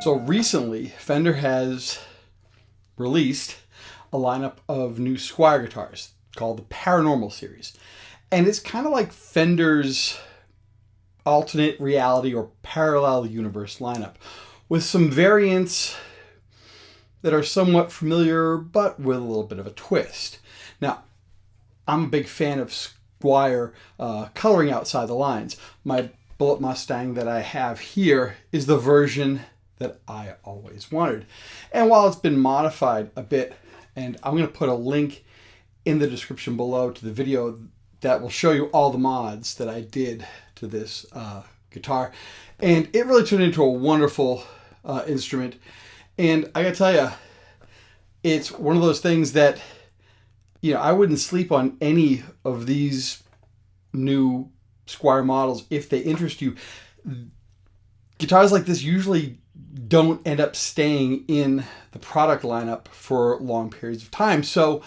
So recently, Fender has released a lineup of new Squier guitars called the Paranormal Series. And it's kind of like Fender's alternate reality or parallel universe lineup, with some variants that are somewhat familiar, but with a little bit of a twist. Now, I'm a big fan of Squier coloring outside the lines. My Bullet Mustang that I have here is the version that I always wanted. And while it's been modified a bit, and I'm going to put a link in the description below to the video that will show you all the mods that I did to this guitar. And it really turned into a wonderful instrument. And I gotta tell you, it's one of those things that, you know, I wouldn't sleep on any of these new Squier models if they interest you. Guitars like this usually don't end up staying in the product lineup for long periods of time. So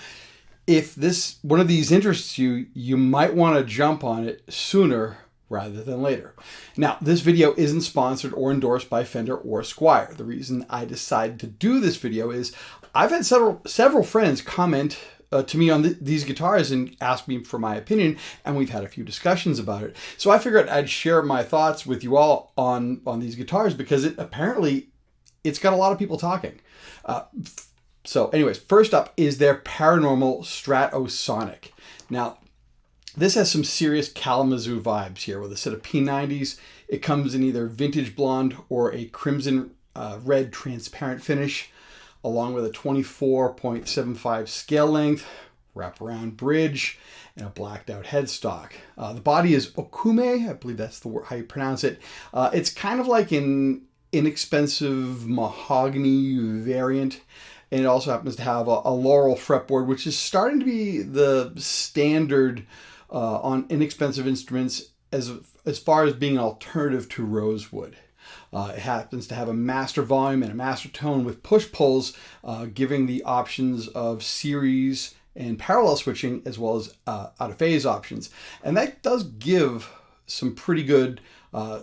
if this one of these interests you, you might want to jump on it sooner rather than later. Now, this video isn't sponsored or endorsed by Fender or Squier. The reason I decided to do this video is I've had several friends comment to me on these guitars and ask me for my opinion, and we've had a few discussions about it. So I figured I'd share my thoughts with you all on these guitars because apparently it's got a lot of people talking. So anyways, first up is their Paranormal Stratosonic. Now, this has some serious Kalamazoo vibes here with a set of P90s. It comes in either vintage blonde or a crimson red transparent finish, along with a 24.75 scale length, wraparound bridge, and a blacked out headstock. The body is Okume, I believe that's the word, how you pronounce it. It's kind of like an inexpensive mahogany variant. And it also happens to have a laurel fretboard, which is starting to be the standard on inexpensive instruments as far as being an alternative to rosewood. It happens to have a master volume and a master tone with push-pulls, giving the options of series and parallel switching as well as out-of-phase options. And that does give some pretty good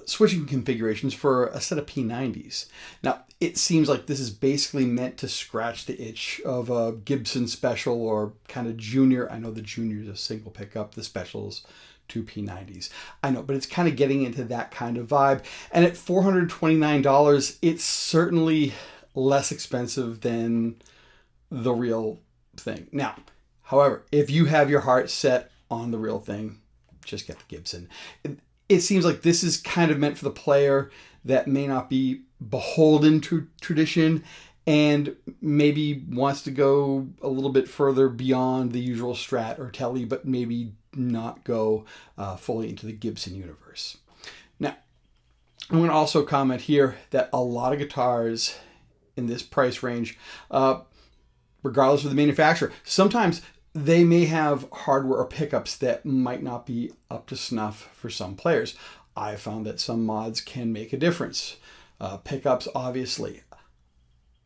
switching configurations for a set of P90s. Now, it seems like this is basically meant to scratch the itch of a Gibson Special or kind of Junior. I know the Junior is a single pickup, the Special's two P90s. I know, but it's kind of getting into that kind of vibe. And at $429, it's certainly less expensive than the real thing. Now, however, if you have your heart set on the real thing, just get the Gibson. It seems like this is kind of meant for the player that may not be beholden to tradition and maybe wants to go a little bit further beyond the usual Strat or Tele, but maybe not go fully into the Gibson universe. Now, I'm going to also comment here that a lot of guitars in this price range, regardless of the manufacturer, sometimes they may have hardware or pickups that might not be up to snuff for some players. I found that some mods can make a difference. Pickups, obviously.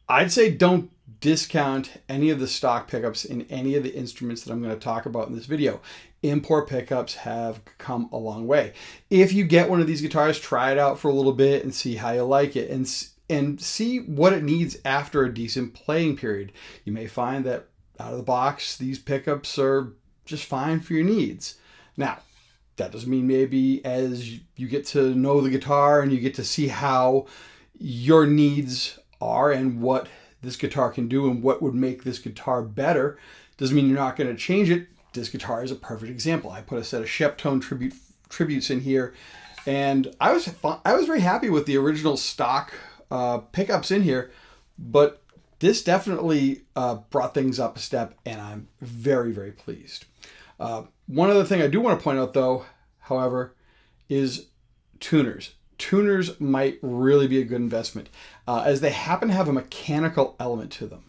I'd say don't discount any of the stock pickups in any of the instruments that I'm going to talk about in this video. Import pickups have come a long way. If you get one of these guitars, try it out for a little bit and see how you like it and see what it needs after a decent playing period. You may find that out of the box, these pickups are just fine for your needs. Now, that doesn't mean maybe as you get to know the guitar and you get to see how your needs are and what this guitar can do and what would make this guitar better, doesn't mean you're not going to change it. This guitar is a perfect example. I put a set of Sheptone tributes in here, and I was very happy with the original stock pickups in here, but this definitely brought things up a step, and I'm very, very pleased. One other thing I do want to point out, though, however, is tuners. Tuners might really be a good investment, as they happen to have a mechanical element to them.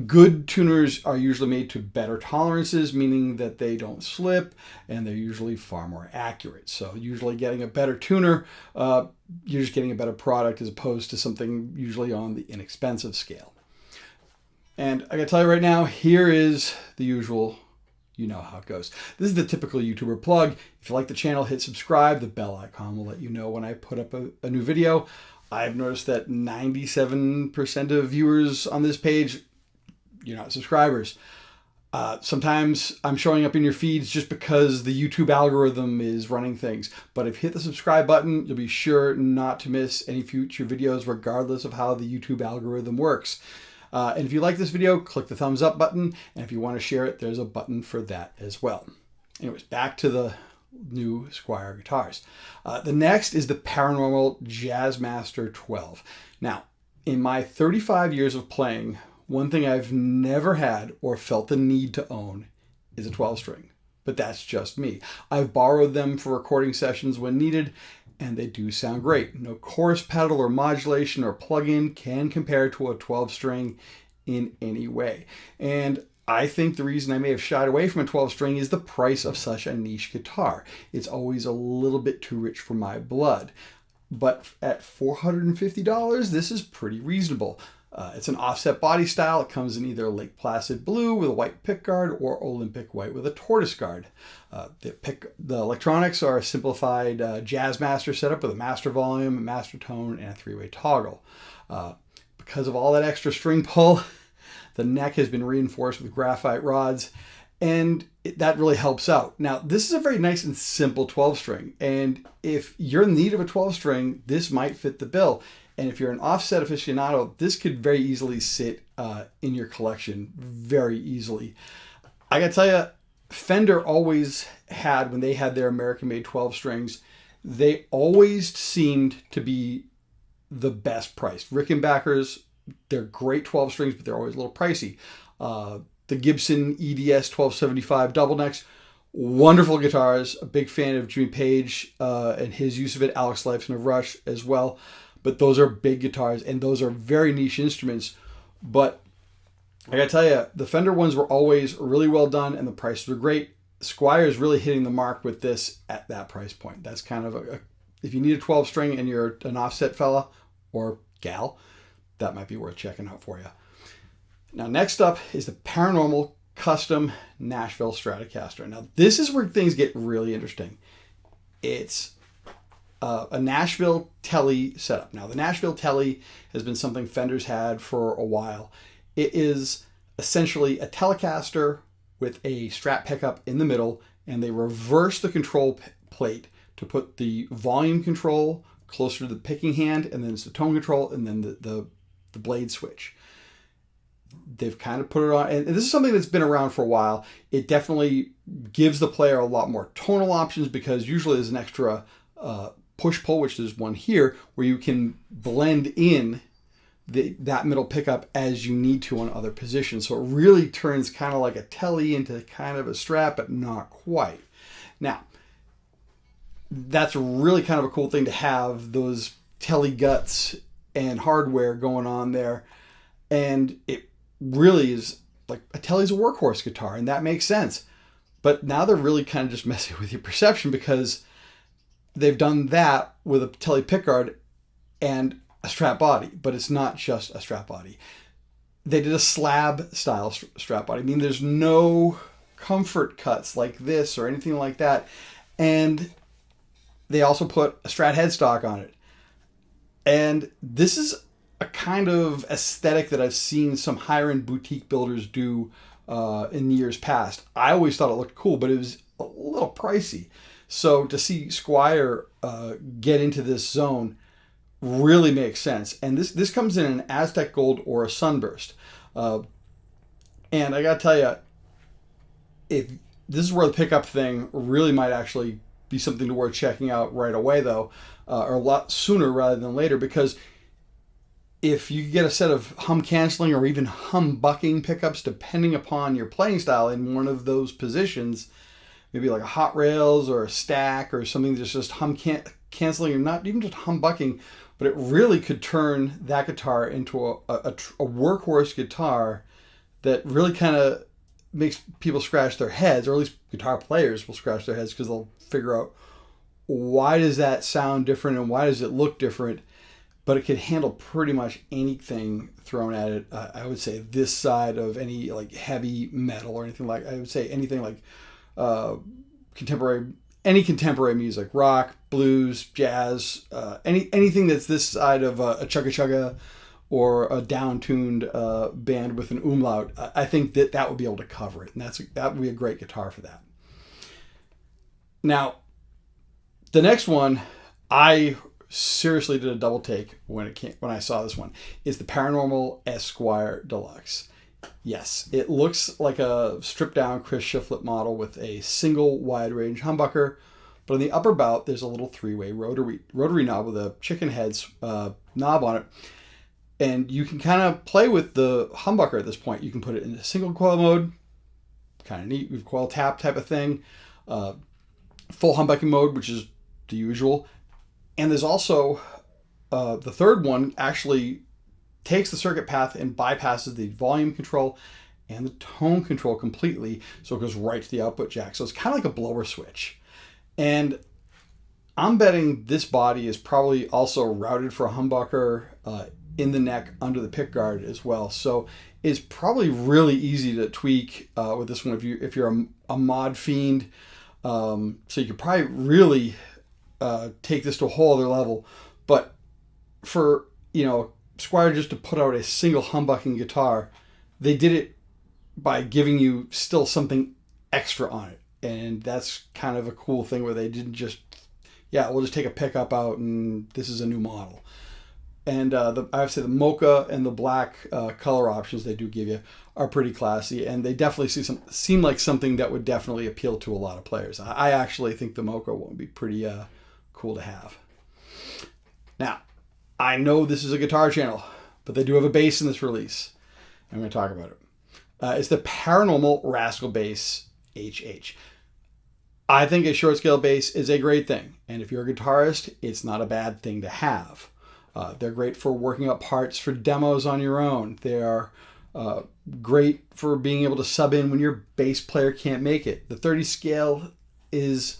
Good tuners are usually made to better tolerances, meaning that they don't slip, and they're usually far more accurate. So usually getting a better tuner, you're just getting a better product as opposed to something usually on the inexpensive scale. And I gotta tell you right now, here is the usual, you know how it goes. This is the typical YouTuber plug. If you like the channel, hit subscribe. The bell icon will let you know when I put up a new video. I've noticed that 97% of viewers on this page, you're not subscribers. Sometimes I'm showing up in your feeds just because the YouTube algorithm is running things. But if you hit the subscribe button, you'll be sure not to miss any future videos regardless of how the YouTube algorithm works. And if you like this video, click the thumbs up button. And if you want to share it, there's a button for that as well. Anyways, back to the new Squier guitars. The next is the Paranormal Jazzmaster 12. Now, in my 35 years of playing, one thing I've never had or felt the need to own is a 12-string. But that's just me. I've borrowed them for recording sessions when needed, and they do sound great. No chorus pedal or modulation or plug-in can compare to a 12-string in any way. And I think the reason I may have shied away from a 12-string is the price of such a niche guitar. It's always a little bit too rich for my blood. But at $450, this is pretty reasonable. It's an offset body style. It comes in either Lake Placid blue with a white pickguard or Olympic white with a tortoise guard. The electronics are a simplified Jazzmaster setup with a master volume, a master tone, and a 3-way toggle. Because of all that extra string pull, the neck has been reinforced with graphite rods, and that really helps out. Now, this is a very nice and simple 12-string, and if you're in need of a 12-string, this might fit the bill. And if you're an offset aficionado, this could very easily sit in your collection very easily. I gotta tell you, Fender always had, when they had their American-made 12 strings, they always seemed to be the best priced. Rickenbackers, they're great 12 strings, but they're always a little pricey. The Gibson EDS 1275 double necks, wonderful guitars. A big fan of Jimmy Page and his use of it. Alex Lifeson of Rush as well. But those are big guitars, and those are very niche instruments. But I gotta tell you, the Fender ones were always really well done, and the prices were great. Squier is really hitting the mark with this at that price point. That's kind of if you need a 12 string and you're an offset fella or gal, that might be worth checking out for you. Now, next up is the Paranormal Custom Nashville Stratocaster. Now, this is where things get really interesting. It's a Nashville Telly setup. Now, the Nashville Telly has been something Fender's had for a while. It is essentially a Telecaster with a Strat pickup in the middle, and they reverse the control plate to put the volume control closer to the picking hand, and then it's the tone control, and then the blade switch. They've kind of put it on, and this is something that's been around for a while. It definitely gives the player a lot more tonal options, because usually there's an extra push-pull, which there's one here, where you can blend in that middle pickup as you need to on other positions. So it really turns kind of like a Telly into kind of a Strat, but not quite. Now, that's really kind of a cool thing to have, those Telly guts and hardware going on there. And it really is like, a Telly's a workhorse guitar, and that makes sense. But now they're really kind of just messing with your perception, because they've done that with a Telly pickguard and a Strat body, but it's not just a Strat body. They did a slab style Strat body. I mean, there's no comfort cuts like this or anything like that. And they also put a Strat headstock on it. And this is a kind of aesthetic that I've seen some higher end boutique builders do in years past. I always thought it looked cool, but it was a little pricey. So to see Squier get into this zone really makes sense. And this comes in an Aztec Gold or a Sunburst. And I gotta tell you, if this is where the pickup thing really might actually be something worth checking out right away, though, or a lot sooner rather than later, because if you get a set of hum canceling or even hum bucking pickups, depending upon your playing style in one of those positions, maybe like a hot rails or a stack or something that's just hum canceling, or not even just hum bucking, but it really could turn that guitar into a workhorse guitar that really kind of makes people scratch their heads, or at least guitar players will scratch their heads, because they'll figure out, why does that sound different and why does it look different? But it could handle pretty much anything thrown at it. I would say this side of any like heavy metal or anything like, I would say anything like contemporary, any contemporary music, rock, blues, jazz, anything that's this side of a chugga chugga or a down-tuned band with an umlaut, I think that would be able to cover it. And that would be a great guitar for that. Now, the next one, I seriously did a double take when I saw this one, is the Paranormal Squier Deluxe. Yes, it looks like a stripped-down Chris Shiflett model with a single wide-range humbucker, but on the upper bout, there's a little three-way rotary knob with a chicken head's knob on it. And you can kind of play with the humbucker at this point. You can put it in a single coil mode, kind of neat, with coil tap type of thing. Full humbucking mode, which is the usual. And there's also the third one actually takes the circuit path and bypasses the volume control and the tone control completely. So it goes right to the output jack. So it's kind of like a blower switch. And I'm betting this body is probably also routed for a humbucker in the neck under the pickguard as well. So it's probably really easy to tweak with this one if you're a mod fiend. So you could probably really take this to a whole other level. But for, Squier just to put out a single humbucking guitar, they did it by giving you still something extra on it. And that's kind of a cool thing where they didn't just, we'll just take a pickup out and this is a new model. And I have to say the mocha and the black color options they do give you are pretty classy, and they definitely seem like something that would definitely appeal to a lot of players. I actually think the mocha will be pretty cool to have. Now, I know this is a guitar channel, but they do have a bass in this release. I'm going to talk about it. It's the Paranormal Rascal Bass HH. I think a short scale bass is a great thing, and if you're a guitarist, it's not a bad thing to have. They're great for working up parts for demos on your own. They are great for being able to sub in when your bass player can't make it. The 30 scale is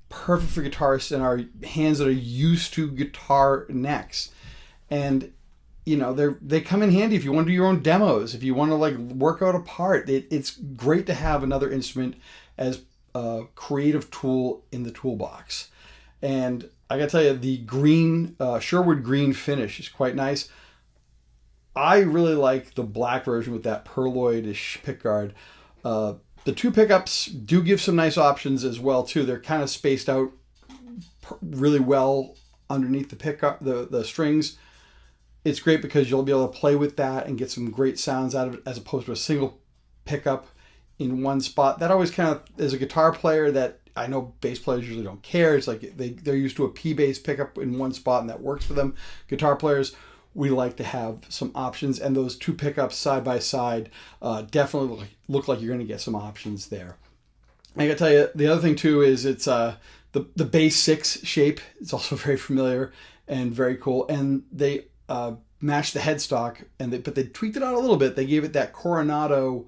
perfect for guitarists in our hands that are used to guitar necks. And, they come in handy if you want to do your own demos, if you want to work out a part. It's great to have another instrument as a creative tool in the toolbox. And I gotta tell you, the green, Sherwood green finish is quite nice. I really like the black version with that perloid-ish pickguard. The two pickups do give some nice options as well too. They're kind of spaced out really well underneath the pickup, the strings. It's great because you'll be able to play with that and get some great sounds out of it as opposed to a single pickup in one spot. That always kind of, as a guitar player, that I know bass players usually don't care. It's like they're used to a P bass pickup in one spot and that works for them. Guitar players, we like to have some options, and those two pickups side by side definitely look like you're going to get some options there. I gotta tell you, the other thing too is it's the bass 6 shape. It's also very familiar and very cool. And they matched the headstock, but they tweaked it out a little bit. They gave it that Coronado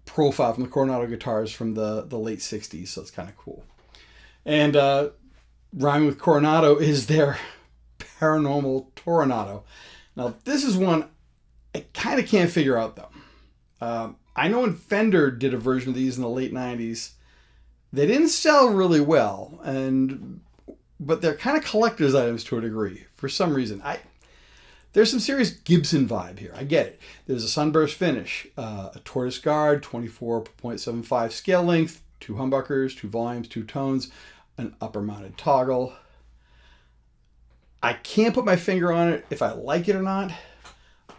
profile from the Coronado guitars from the late 60s, so it's kind of cool. And rhyming with Coronado is their Paranormal Toronado. Now, this is one I kind of can't figure out, though. I know when Fender did a version of these in the late 90s, they didn't sell really well, but they're kind of collector's items to a degree for some reason. There's some serious Gibson vibe here. I get it. There's a sunburst finish, a tortoise guard, 24.75 scale length, 2 humbuckers, 2 volumes, 2 tones, an upper mounted toggle. I can't put my finger on it if I like it or not.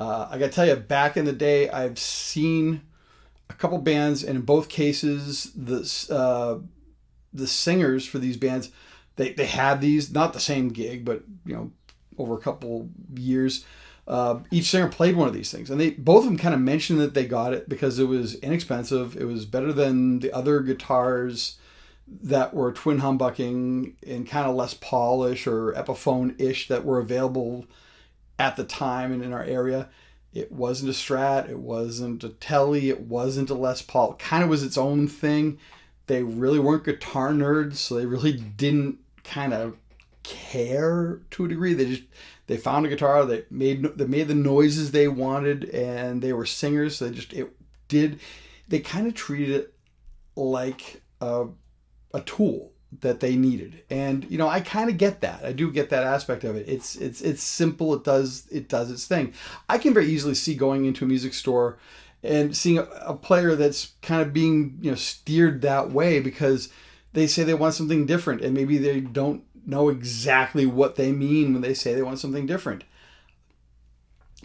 I gotta tell you, back in the day, I've seen a couple bands, and in both cases, the singers for these bands, they had these, not the same gig, but over a couple years, each singer played one of these things, and both of them kind of mentioned that they got it because it was inexpensive. It was better than the other guitars that were twin humbucking and kind of Les Paul-ish or Epiphone-ish that were available at the time and in our area. It wasn't a Strat, it wasn't a Tele, it wasn't a Les Paul. It kind of was its own thing. They really weren't guitar nerds, so they really didn't kind of care to a degree. They found a guitar that made the noises they wanted, and they were singers, so they kind of treated it like a a tool that they needed. And, you know, I kind of get that. I do get that aspect of it. It's simple. It does its thing. I can very easily see going into a music store and seeing a player that's kind of being, you know, steered that way because they say they want something different, and maybe they don't know exactly what they mean when they say they want something different.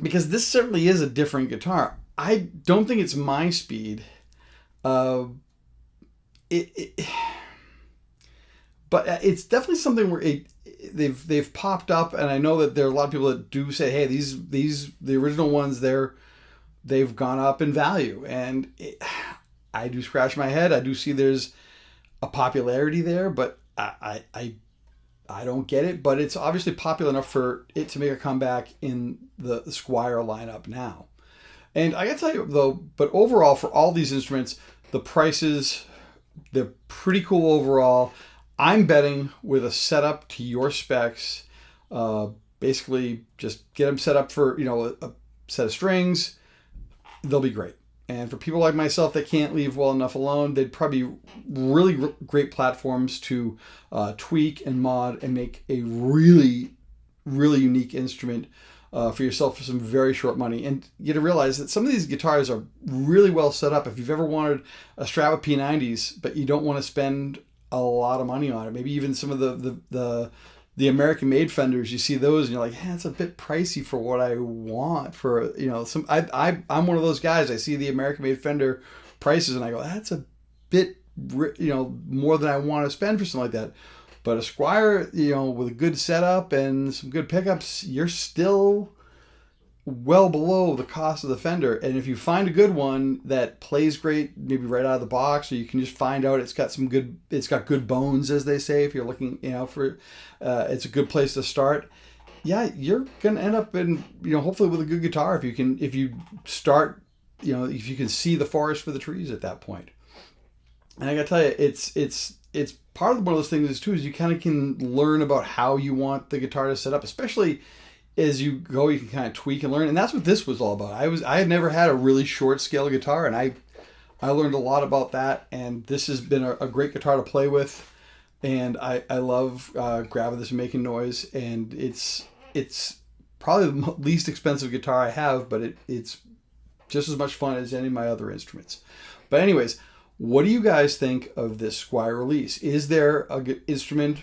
Because this certainly is a different guitar. I don't think it's my speed. But it's definitely something where they've popped up, and I know that there are a lot of people that do say, hey, the original ones, they've gone up in value, and I do scratch my head. I do see there's a popularity there, but I don't get it. But it's obviously popular enough for it to make a comeback in the Squier lineup now. And I gotta tell you though, but overall for all these instruments, the prices, they're pretty cool overall. I'm betting with a setup to your specs. Basically, just get them set up for, you know, a set of strings. They'll be great. And for people like myself that can't leave well enough alone, they'd probably be really great platforms to tweak and mod and make a really, really unique instrument for yourself for some very short money. And you got to realize that some of these guitars are really well set up. If you've ever wanted a Strat with P90s, but you don't want to spend a lot of money on it, maybe even some of the American-made Fenders, you see those and you're like, it's a bit pricey for what I want for, you know, some. I'm one of those guys. I see the American-made Fender prices and I go, that's a bit, you know, more than I want to spend for something like that. But a Squier, you know, with a good setup and some good pickups, you're still well below the cost of the Fender. And if you find a good one that plays great, maybe right out of the box, or you can just find out it's got good bones, as they say, if you're looking, you know, for, it's a good place to start. Yeah, you're going to end up in, you know, hopefully with a good guitar if you start, you know, if you can see the forest for the trees at that point. And I got to tell you, it's part of one of those things too, is you kind of can learn about how you want the guitar to set up, especially as you go, you can kind of tweak and learn. And that's what this was all about. I had never had a really short scale guitar, and I learned a lot about that. And this has been a great guitar to play with. And I love grabbing this and making noise. And it's probably the least expensive guitar I have, but it's just as much fun as any of my other instruments. But anyways, what do you guys think of this Squier release? Is there a good instrument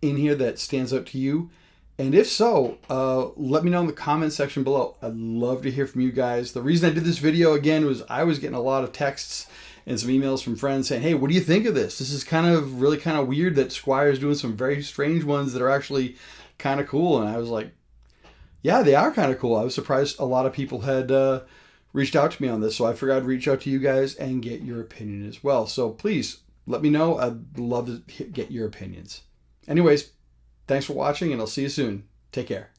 in here that stands out to you? And if so, let me know in the comment section below. I'd love to hear from you guys. The reason I did this video, again, was I was getting a lot of texts and some emails from friends saying, hey, what do you think of this? This is really kind of weird that Squier is doing some very strange ones that are actually kind of cool. And I was like, yeah, they are kind of cool. I was surprised a lot of people had reached out to me on this. So I figured I'd reach out to you guys and get your opinion as well. So please let me know. I'd love to get your opinions. Anyways, thanks for watching, and I'll see you soon. Take care.